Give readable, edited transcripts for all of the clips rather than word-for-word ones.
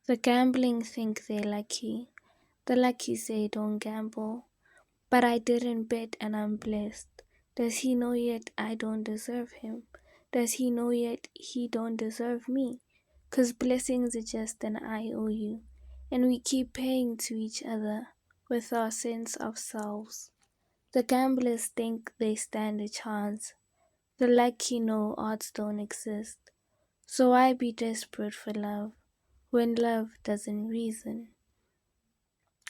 The gambling think they're lucky. The lucky say don't gamble. But I didn't bet and I'm blessed. Does he know yet I don't deserve him? Does he know yet he don't deserve me? 'Cause blessings are just an IOU. And we keep paying to each other with our sense of selves. The gamblers think they stand a chance. The lucky know odds don't exist. So why be desperate for love when love doesn't reason?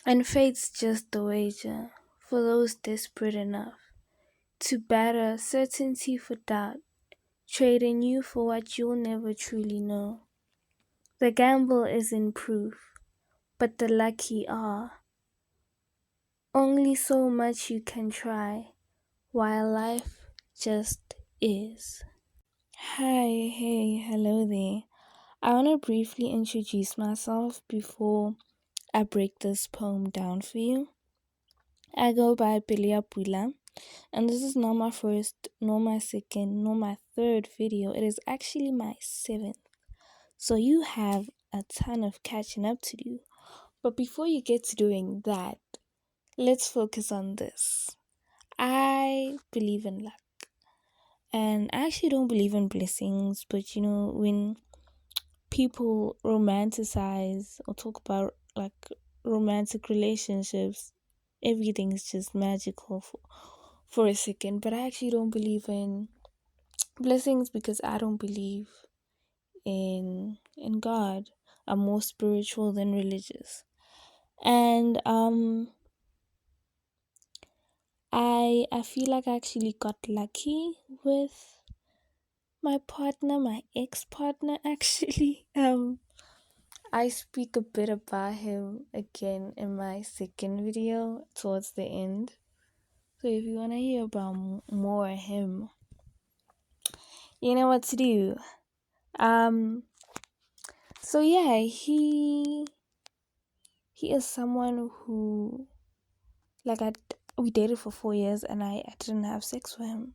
And fate's just the wager for those desperate enough to batter certainty for doubt, trading you for what you'll never truly know. The gamble isn't proof, but the lucky are. Only so much you can try, while life just is. Hi, hey, hello there. I want to briefly introduce myself before I break this poem down for you. I go by Pilia Pula, and this is not my first, nor my second, nor my third video. It is actually my seventh. So you have a ton of catching up to do. But before you get to doing that, let's focus on this. I believe in luck. And I actually don't believe in blessings, but when people romanticize or talk about like romantic relationships, everything's just magical for a second. But I actually don't believe in blessings because I don't believe in God. I'm more spiritual than religious. And I feel like I actually got lucky with my partner, my ex-partner actually. I speak a bit about him again in my second video towards the end. So if you want to hear about more of him, you know what to do. So yeah, he is someone who like we dated for 4 years and I didn't have sex with him.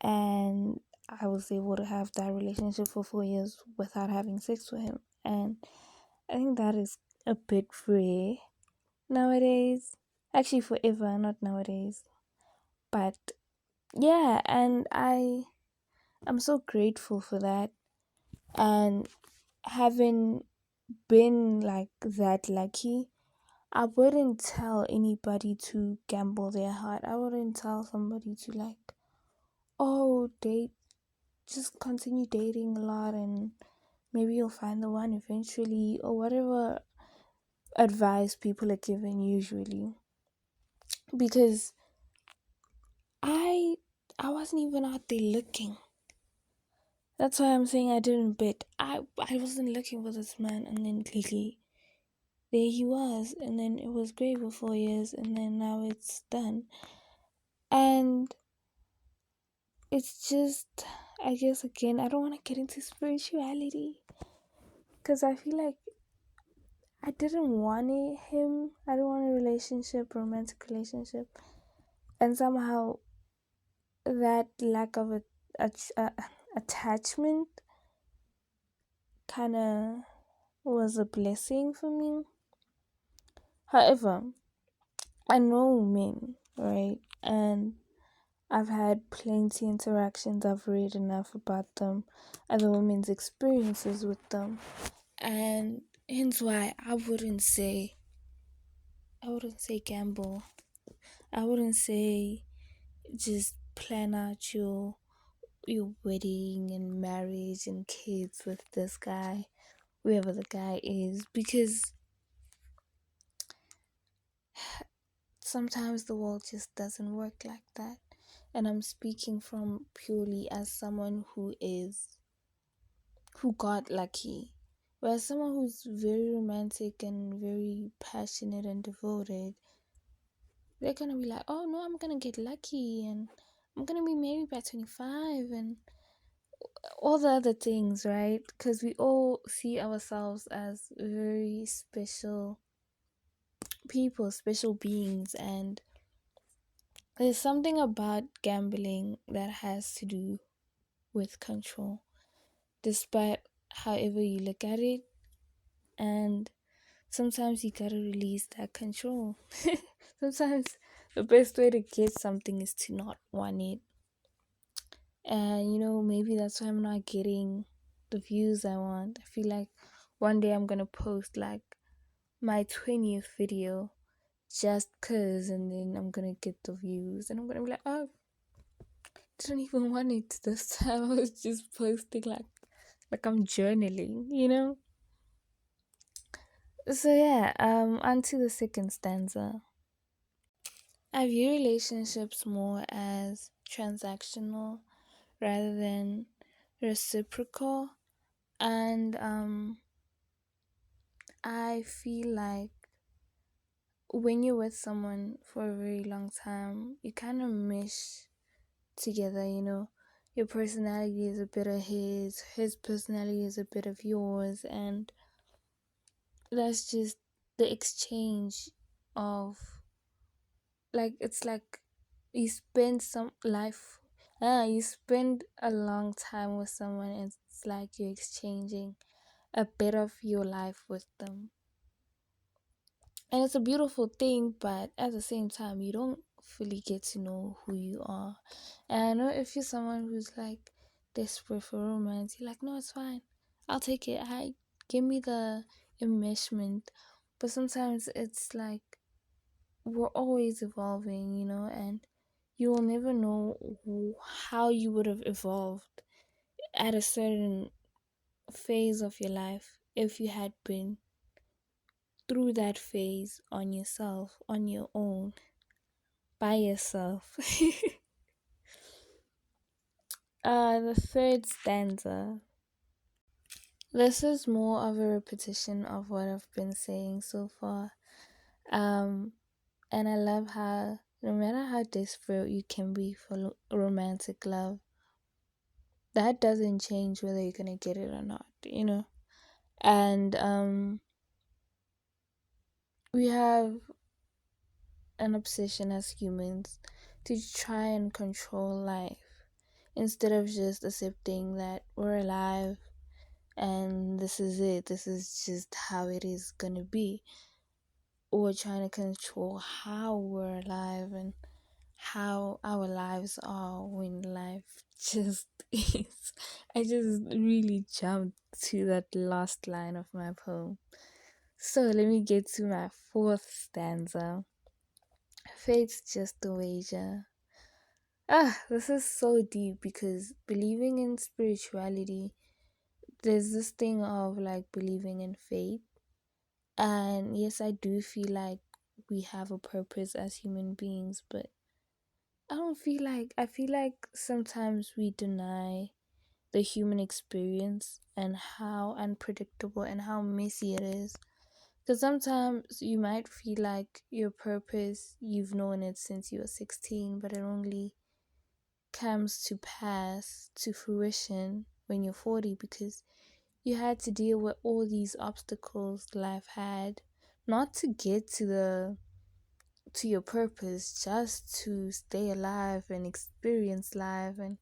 And I was able to have that relationship for 4 years without having sex with him. And I think that is a bit rare nowadays. Actually, forever, not nowadays. But yeah, and I'm so grateful for that. And having been like that lucky, I wouldn't tell anybody to gamble their heart. I wouldn't tell somebody to like, oh, date, just continue dating a lot and maybe you'll find the one eventually, or whatever advice people are given usually. Because I I wasn't even out there looking. That's why I'm saying I didn't bet. I wasn't looking for this man, and then clearly there he was, and then it was great for 4 years, and then now it's done. And it's just, I guess again, I don't want to get into spirituality because I feel like I didn't want him. I didn't want a relationship, romantic relationship, and somehow that lack of attachment kind of was a blessing for me. However, I know men, right? And I've had plenty interactions. I've read enough about them, other women's experiences with them, and hence why I wouldn't say gamble. I wouldn't say just plan out your wedding and marriage and kids with this guy, whoever the guy is, because sometimes the world just doesn't work like that. And I'm speaking from purely as someone who got lucky. Whereas someone who's very romantic and very passionate and devoted, they're gonna be like, oh no, I'm gonna get lucky and I'm gonna be married by 25 and all the other things, right? Because we all see ourselves as very special people, special beings, and there's something about gambling that has to do with control, despite however you look at it. and sometimes you gotta release that control. Sometimes the best way to get something is to not want it. And maybe that's why I'm not getting the views I want. I feel like one day I'm gonna post like my 20th video just cause, and then I'm gonna get the views, and I'm gonna be like, oh, didn't even want it this time. I was just posting like I'm journaling. So yeah, onto the second stanza. I view relationships more as transactional rather than reciprocal, and I feel like when you're with someone for a very long time, you kind of mesh together. Your personality is a bit of his personality is a bit of yours, and that's just the exchange of, like, it's like you spend you spend a long time with someone, and it's like you're exchanging a bit of your life with them. And it's a beautiful thing, but at the same time, you don't fully get to know who you are. And I know if you're someone who's like desperate for romance, you're like, no, it's fine. I'll take it. Give me the enmeshment. But sometimes it's like we're always evolving, and you will never know how you would have evolved at a certain phase of your life if you had been through that phase on yourself, on your own, by yourself. The third stanza. This is more of a repetition of what I've been saying so far. And I love how no matter how desperate you can be for romantic love, that doesn't change whether you're gonna get it or not. And we have an obsession as humans to try and control life instead of just accepting that we're alive and this is it. This is just how it is gonna be. We're trying to control how we're alive and how our lives are when life just is. I just really jumped to that last line of my poem. So let me get to my fourth stanza. Fate's just a wager. This is so deep because believing in spirituality, there's this thing of like believing in fate. And yes, I do feel like we have a purpose as human beings, but I feel like sometimes we deny the human experience and how unpredictable and how messy it is. Because sometimes you might feel like your purpose, you've known it since you were 16, but it only comes to pass to fruition when you're 40 because you had to deal with all these obstacles life had, not to get to your purpose, just to stay alive and experience life and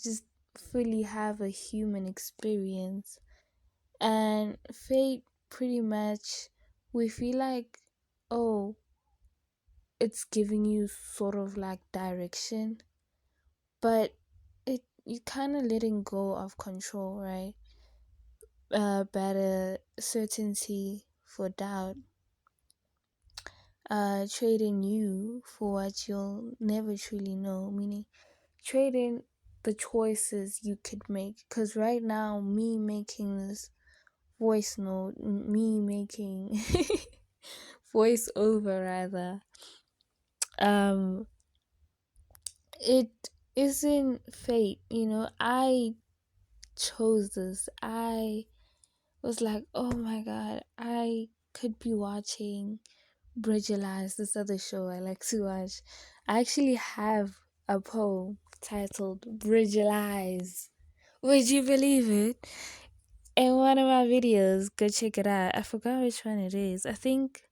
just fully have a human experience. And fate, pretty much, we feel like, oh, it's giving you sort of like direction, but you kind of letting go of control, right? Better certainty for doubt. Trading you for what you'll never truly know, meaning trading the choices you could make. Because right now, me making this voice note, me making voice over rather, um, it isn't fate. I chose this. I was like, oh my god, I could be watching Bridgerlies, this other show I like to watch. I actually have a poem titled Bridgerlies. Would you believe it? In one of my videos, go check it out. I forgot which one it is. I think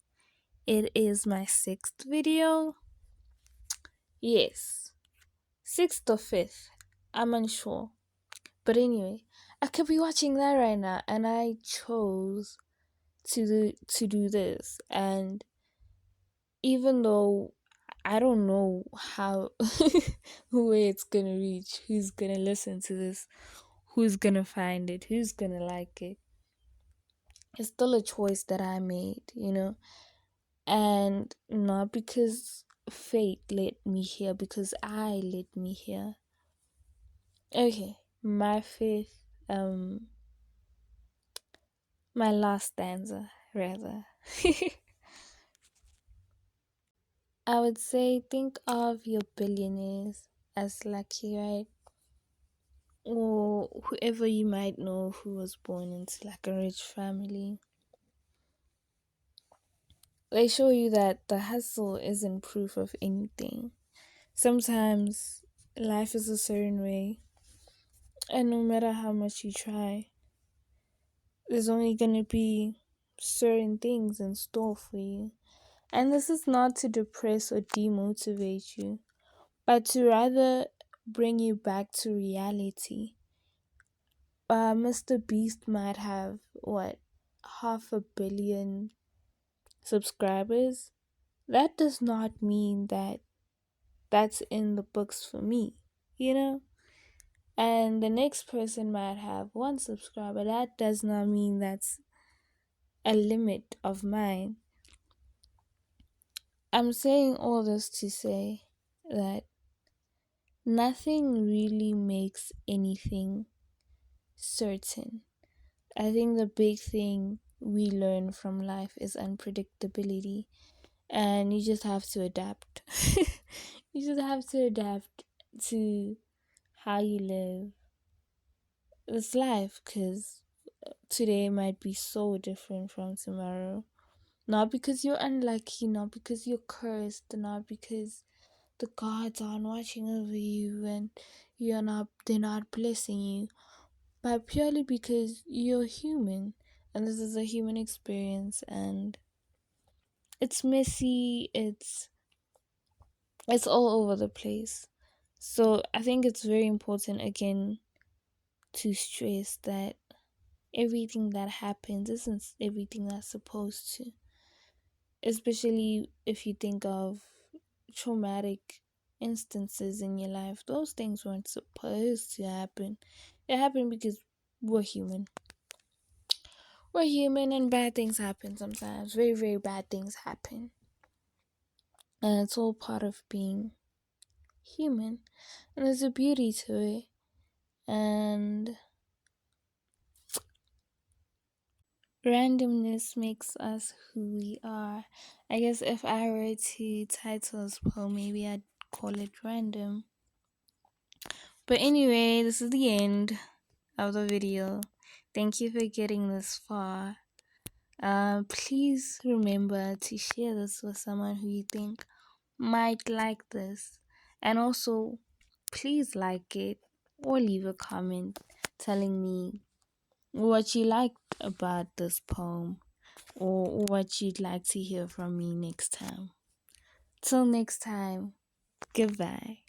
it is my sixth video. Yes, sixth or fifth. I'm unsure. But anyway, I could be watching that right now, and I chose to do this. And even though I don't know how where it's gonna reach, who's gonna listen to this, who's gonna find it, who's gonna like it, it's still a choice that I made. And not because fate led me here, because I led me here. Okay, my fifth, my last stanza, rather. I would say, think of your billionaires as lucky, right? Or whoever you might know who was born into like a rich family. They show you that the hustle isn't proof of anything. Sometimes life is a certain way, and no matter how much you try, there's only gonna be certain things in store for you. And this is not to depress or demotivate you, but to rather bring you back to reality. Mr. Beast might have what, 500 million subscribers. That does not mean that that's in the books for me, you know? And the next person might have one subscriber. That does not mean that's a limit of mine. I'm saying all this to say that nothing really makes anything certain. I think the big thing we learn from life is unpredictability, and you just have to adapt. You just have to adapt to how you live this life, because today might be so different from tomorrow. Not because you're unlucky, not because you're cursed, not because the gods aren't watching over you and they're not blessing you, but purely because you're human, and this is a human experience, and it's messy, it's all over the place. So I think it's very important again to stress that everything that happens isn't everything that's supposed to, especially if you think of traumatic instances in your life. Those things weren't supposed to happen. It happened because we're human. We're human, and bad things happen sometimes. Very, very bad things happen. And it's all part of being human. And there's a beauty to it. And randomness makes us who we are. I guess if I were to title this poem, maybe I'd call it Random. But anyway, this is the end of the video. Thank you for getting this far. Please remember to share this with someone who you think might like this. And also, please like it or leave a comment telling me what you liked about this poem, or what you'd like to hear from me next time. Till next time, goodbye.